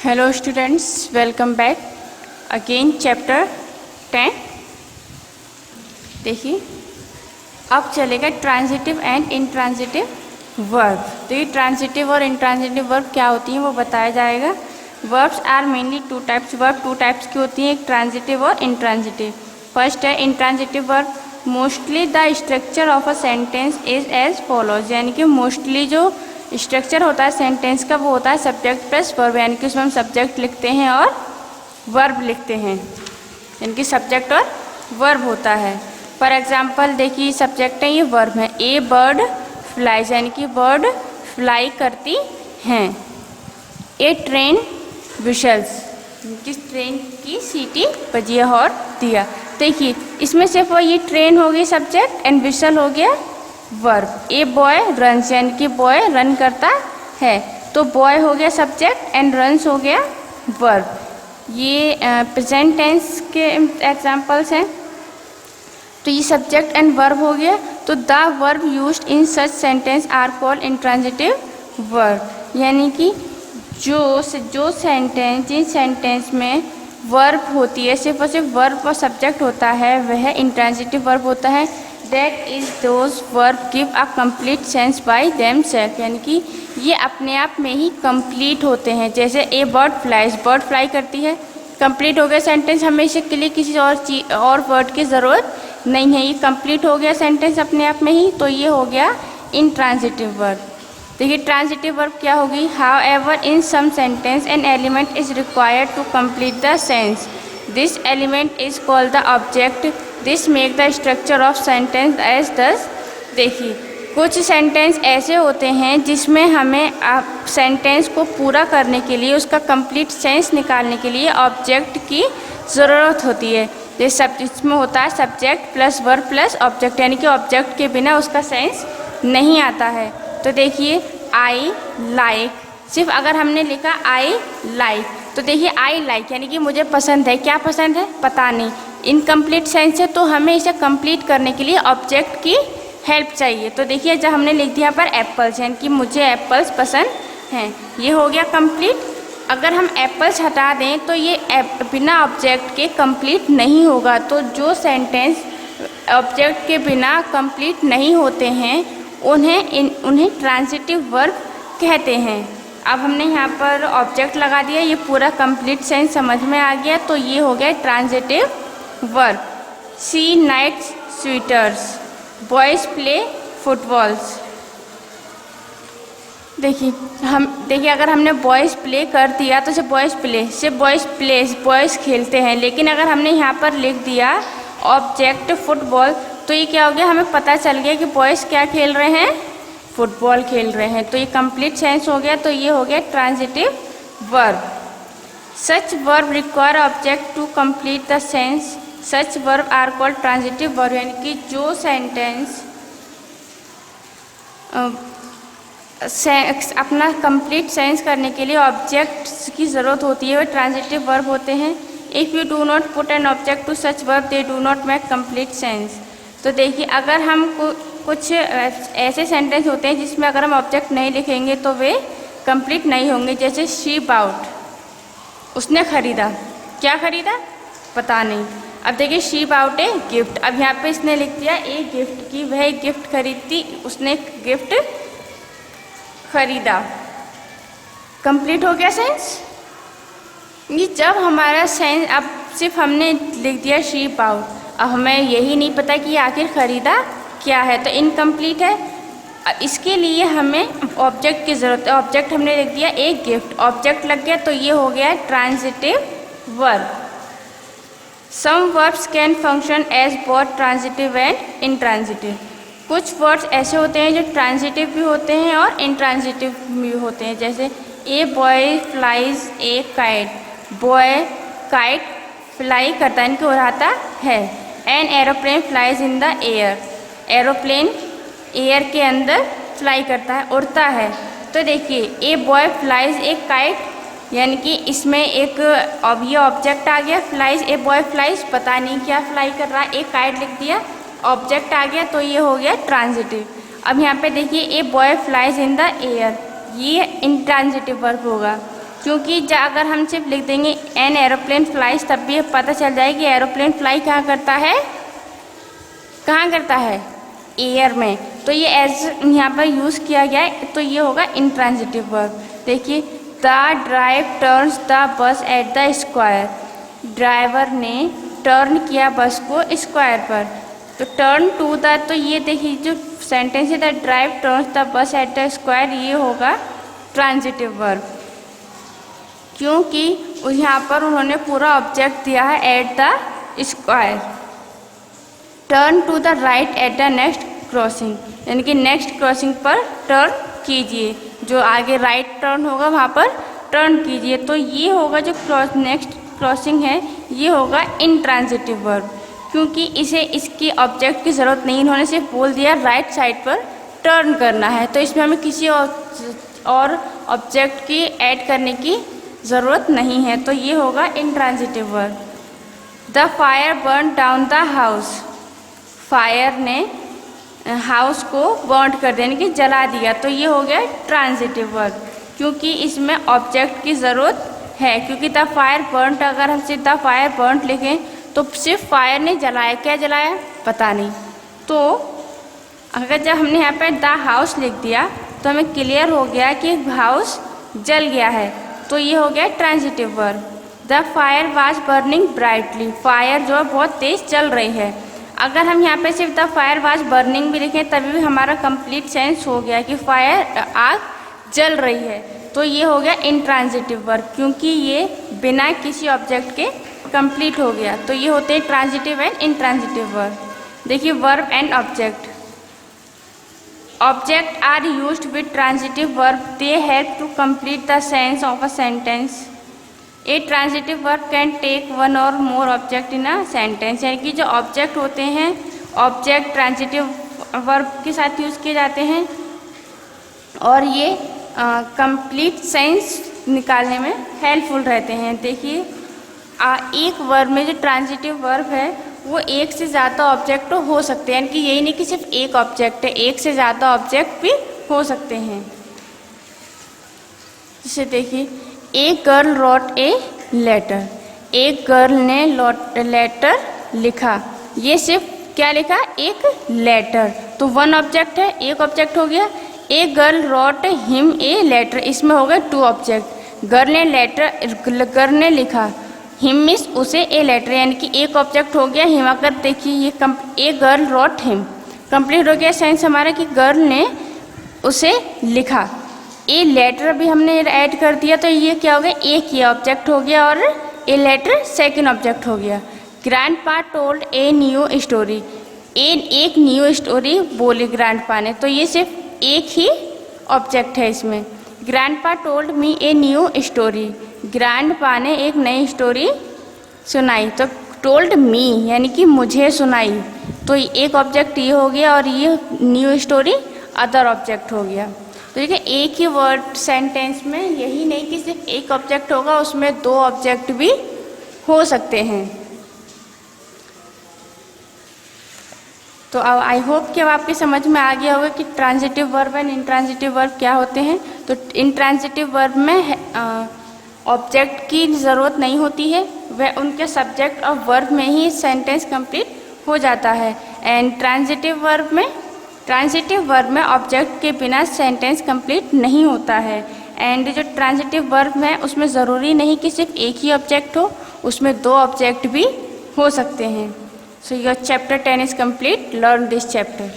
Hello students, welcome back again chapter 10। देखिए अब चलेगा ट्रांजिटिव एंड इंट्रांजिटिव वर्ब। तो ये ट्रांजिटिव और इंट्रांजिटिव वर्ब क्या होती हैं वो बताया जाएगा। Verbs are mainly two types. Verb two types की होती हैं, एक ट्रांजिटिव और इंट्रांजिटिव। फर्स्ट है intransitive verb. Mostly the structure of a sentence is as follows, यानी कि मोस्टली जो स्ट्रक्चर होता है सेंटेंस का वो होता है सब्जेक्ट प्लस वर्ब, यानी कि उसमें हम सब्जेक्ट लिखते हैं और वर्ब लिखते हैं, यानी कि सब्जेक्ट और वर्ब होता है। फॉर एग्जांपल देखिए सब्जेक्ट है, ये वर्ब है। ए बर्ड फ्लाइज, यानी कि बर्ड फ्लाई करती हैं। ए ट्रेन विशल्स, किस ट्रेन की सीटी बजी और दिया। देखिए इसमें सिर्फ ये ट्रेन हो गई सब्जेक्ट एंड विशल हो गया वर्ब। ए बॉय रन्स, यानी कि बॉय रन करता है, तो बॉय हो गया सब्जेक्ट एंड रन्स हो गया वर्ब। ये प्रेजेंट टेंस के एग्जांपल्स हैं। तो ये सब्जेक्ट एंड वर्ब हो गया। तो the verb used in such sentence are called intransitive verb, यानी कि जो सेंटेंस जिन सेंटेंस में वर्ब होती है, सिर्फ और सिर्फ वर्ब और सब्जेक्ट होता है, वह इंट्रांजिटिव वर्ब होता है। That is those verb give a complete sense by themselves, यानी कि ये अपने आप में ही कंप्लीट होते हैं। जैसे ए बर्ड फ्लाइज, बर्ड फ्लाई करती है, कंप्लीट हो गया सेंटेंस। हमें इसके लिए किसी और वर्ड की ज़रूरत नहीं है, ये कंप्लीट हो गया सेंटेंस अपने आप में ही। तो ये हो गया इंट्रांजिटिव वर्ब। देखिए ट्रांजिटिव वर्ब क्या होगी। However in some sentence an element is required to complete the sense, this element is called the object, this make the structure of sentence as thus. देखिए कुछ सेंटेंस ऐसे होते हैं जिसमें हमें सेंटेंस को पूरा करने के लिए, उसका कंप्लीट सेंस निकालने के लिए ऑब्जेक्ट की ज़रूरत होती है। जैसे इसमें होता है subject plus verb plus object, यानी कि ऑब्जेक्ट के बिना उसका सेंस नहीं आता है। तो देखिए आई लाइक, सिर्फ अगर हमने लिखा आई लाइक, तो देखिए आई लाइक यानी कि मुझे पसंद है। क्या पसंद है पता नहीं, इनकम्प्लीट सेंस है, तो हमें इसे कंप्लीट करने के लिए ऑब्जेक्ट की हेल्प चाहिए। तो देखिए जब हमने लिख दिया पर एप्पल्स, यानी कि मुझे एप्पल्स पसंद हैं, ये हो गया कंप्लीट। अगर हम एप्पल्स हटा दें तो ये बिना ऑब्जेक्ट के कंप्लीट नहीं होगा। तो जो सेंटेंस ऑब्जेक्ट के बिना कंप्लीट नहीं होते हैं उन्हें ट्रांजिटिव वर्ब कहते हैं। अब हमने यहाँ पर ऑब्जेक्ट लगा दिया, ये पूरा कंप्लीट सेंस समझ में आ गया। तो ये हो गया transitive verb. She knits sweaters, boys play footballs. देखिए अगर हमने बॉयज़ प्ले कर दिया तो सिर्फ बॉयज़ प्ले, सिर्फ बॉयज़ प्ले, बॉयज़ खेलते हैं। लेकिन अगर हमने यहाँ पर लिख दिया ऑब्जेक्ट फुटबॉल, तो ये क्या हो गया, हमें पता चल गया कि बॉयज़ क्या खेल रहे हैं, फुटबॉल खेल रहे हैं। तो ये कंप्लीट सेंस हो गया। तो ये हो गया transitive verb. Such verb require object to complete the sense, such verb are called transitive verb, यानी कि जो सेंटेंस अपना कंप्लीट सेंस करने के लिए ऑब्जेक्ट्स की ज़रूरत होती है, वो ट्रांजिटिव वर्ब होते हैं। If you do not put an object to such verb they do not make complete sense. तो देखिए अगर हम कुछ ऐसे सेंटेंस होते हैं जिसमें अगर हम ऑब्जेक्ट नहीं लिखेंगे तो वे कंप्लीट नहीं होंगे। जैसे शी बाउट, उसने खरीदा, क्या खरीदा पता नहीं। अब देखिए शी बाउट ए गिफ्ट, अब यहाँ पे इसने लिख दिया ए गिफ्ट की, वह एक गिफ्ट खरीदती, उसने गिफ्ट खरीदा, कंप्लीट हो गया सेंस। ये जब हमारा सेंस, अब सिर्फ हमने लिख दिया शी बाउट, अब हमें यही नहीं पता कि आखिर खरीदा क्या है, तो इनकम्प्लीट है। इसके लिए हमें ऑब्जेक्ट की ज़रूरत है। ऑब्जेक्ट हमने लिख दिया एक गिफ्ट, ऑब्जेक्ट लग गया, तो ये हो गया transitive verb. Some verbs can function as both transitive and intransitive. कुछ वर्ड्स ऐसे होते हैं जो ट्रांजिटिव भी होते हैं और इंट्रांजिटिव भी होते हैं। जैसे a boy flies A kite, boy kite fly करता है, इनको उड़ाता है। An aeroplane flies in the air, aeroplane air के अंदर फ्लाई करता है, उड़ता है। तो देखिए a boy flies A kite, यानी कि इसमें एक अब ये ऑब्जेक्ट आ गया फ्लाइज, ए बॉय फ्लाइज, पता नहीं क्या फ्लाई कर रहा है, एक काइट लिख दिया, ऑब्जेक्ट आ गया, तो ये हो गया ट्रांजिटिव। अब यहाँ पे देखिए a boy flies in the air, ये इंट्रांजिटिव वर्ब होगा। क्योंकि अगर हम सिर्फ लिख देंगे एन एरोप्लेन फ्लाइज तब भी पता चल जाएगी एरोप्लेन फ्लाई कहाँ करता है एयर में। तो ये एज यहाँ पर यूज़ किया गया है, तो ये होगा इंट्रांजिटिव वर्ब। देखिए the drive turns the bus eight the square, driver ने टर्न किया बस को स्क्वायर पर। तो टर्न टू द, तो ये देखिए जो सेंटेंस है the drive turns the bus eight the square, ये होगा ट्रांजिटिव वर्ब, क्योंकि यहाँ पर उन्होंने पूरा ऑब्जेक्ट दिया है at the square. Turn to the right at the next crossing, यानी कि नेक्स्ट क्रॉसिंग पर टर्न कीजिए, जो आगे राइट टर्न होगा वहाँ पर टर्न कीजिए। तो ये होगा जो नेक्स्ट क्रॉसिंग है, ये होगा इंट्रांजिटिव वर्ब, क्योंकि इसे इसकी ऑब्जेक्ट की ज़रूरत नहीं, इन्होंने सिर्फ बोल दिया राइट साइड पर टर्न करना है, तो इसमें हमें किसी और ऑब्जेक्ट की ऐड करने की ज़रूरत नहीं है। तो ये होगा intransitive verb. The fire burn down the house, fire ने हाउस को बर्न कर दिया, यानी कि जला दिया, तो ये हो गया ट्रांजिटिव वर्ब, क्योंकि इसमें ऑब्जेक्ट की ज़रूरत है। क्योंकि द फायर बर्न, अगर हम सिर्फ द फायर बर्न लिखें तो सिर्फ फायर ने जलाया, क्या जलाया पता नहीं। तो अगर जब हमने यहाँ पर द हाउस लिख दिया तो हमें क्लियर हो गया कि हाउस जल गया है, तो ये हो गया transitive verb. The fire was burning brightly, fire जो है बहुत तेज़ चल रही है। अगर हम यहाँ पे सिर्फ द फायर वाज बर्निंग भी लिखें तभी भी हमारा कंप्लीट सेंस हो गया कि फायर आग जल रही है, तो ये हो गया इंट्रांजिटिव वर्ब, क्योंकि ये बिना किसी ऑब्जेक्ट के कंप्लीट हो गया। तो ये होते हैं ट्रांजिटिव एंड इंट्रांजिटिव वर्ब। देखिए verb and object. Object are used with transitive verb, they help to complete the sense of a sentence. A transitive verb can take one or more object in a sentence, यानी कि जो object होते हैं, object transitive verb के साथ use किए जाते हैं और ये कंप्लीट सेंस निकालने में हेल्पफुल रहते हैं। देखिए एक वर्ब में जो ट्रांजिटिव वर्ब है वो एक से ज़्यादा ऑब्जेक्ट हो सकते हैं, यानी कि यही नहीं कि सिर्फ एक ऑब्जेक्ट है, एक से ज़्यादा ऑब्जेक्ट भी हो सकते हैं। जैसे देखिए एक गर्ल रोट ए लेटर, एक गर्ल ने लेटर लिखा, ये सिर्फ क्या लिखा एक लेटर, तो वन ऑब्जेक्ट है, एक ऑब्जेक्ट हो गया। एक girl wrote him a letter, इसमें हो गए टू ऑब्जेक्ट। गर्ल ने लिखा, हिम मीन्स उसे ए लेटर, यानी कि एक ऑब्जेक्ट हो गया हिम। अगर देखिए ये एक गर्ल रोट हिम कंप्लीट हो गया सेंस हमारा कि गर्ल ने उसे लिखा। ए लेटर भी हमने ऐड कर दिया, तो ये क्या हो गया एक ये ऑब्जेक्ट हो गया और ए लेटर सेकंड ऑब्जेक्ट हो गया। Grandpa told a new story, एक न्यू स्टोरी बोली ग्रैंडपा ने, तो ये सिर्फ एक ही ऑब्जेक्ट है इसमें। Grandpa told me a new story, grandpa ने एक नई स्टोरी सुनाई, तो टोल्ड मी यानी कि मुझे सुनाई, तो एक ऑब्जेक्ट ये हो गया और ये न्यू स्टोरी अदर ऑब्जेक्ट हो गया। तो देखिए एक ही वर्ड सेंटेंस में यही नहीं कि सिर्फ एक ऑब्जेक्ट होगा, उसमें दो ऑब्जेक्ट भी हो सकते हैं। तो अब आई होप कि अब आपके समझ में आ गया होगा कि transitive verb and intransitive verb क्या होते हैं। तो इंट्रांजिटिव वर्ब में ऑब्जेक्ट की ज़रूरत नहीं होती है, वह उनके सब्जेक्ट और वर्ब में ही सेंटेंस कंप्लीट हो जाता है। एंड ट्रांजिटिव वर्ब में ऑब्जेक्ट के बिना सेंटेंस कंप्लीट नहीं होता है। एंड जो ट्रांजिटिव वर्ब है उसमें ज़रूरी नहीं कि सिर्फ एक ही ऑब्जेक्ट हो, उसमें दो ऑब्जेक्ट भी हो सकते हैं। So your chapter 10 is complete. Learn this chapter.